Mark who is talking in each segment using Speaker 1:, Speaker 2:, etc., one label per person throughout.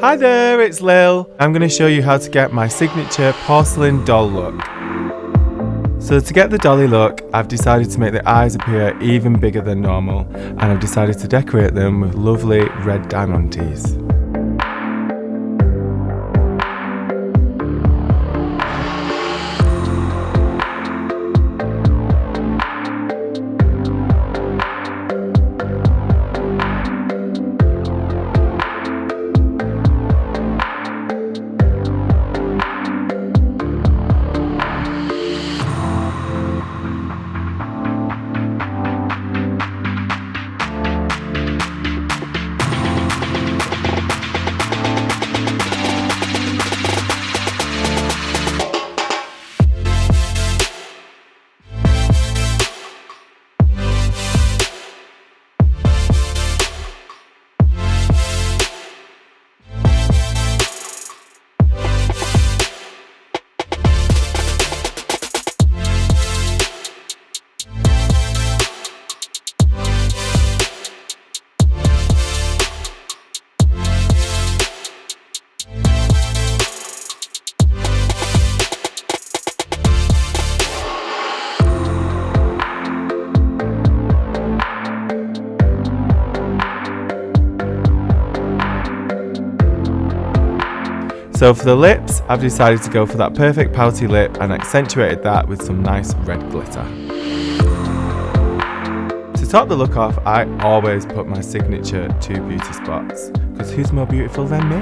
Speaker 1: Hi there, it's Lill. I'm going to show you how to get my signature porcelain doll look. So to get the dolly look, I've decided to make the eyes appear even bigger than normal, and I've decided to decorate them with lovely red diamantes. So for the lips, I've decided to go for that perfect pouty lip and accentuated that with some nice red glitter. To top the look off, I always put my signature 2 beauty spots, because who's more beautiful than me?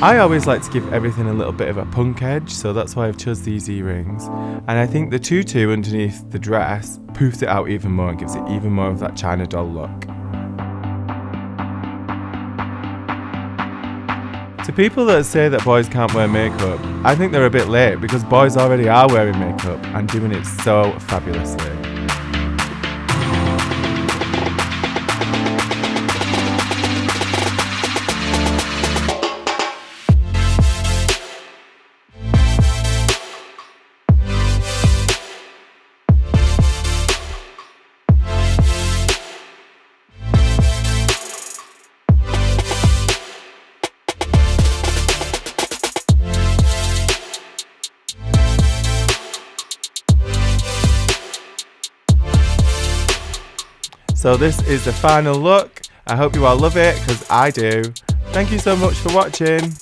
Speaker 1: I always like to give everything a little bit of a punk edge, so that's why I've chose these earrings. And I think the tutu underneath the dress poofs it out even more and gives it even more of that China doll look. To people that say that boys can't wear makeup, I think they're a bit late, because boys already are wearing makeup and doing it so fabulously. So this is the final look. I hope you all love it, because I do. Thank you so much for watching.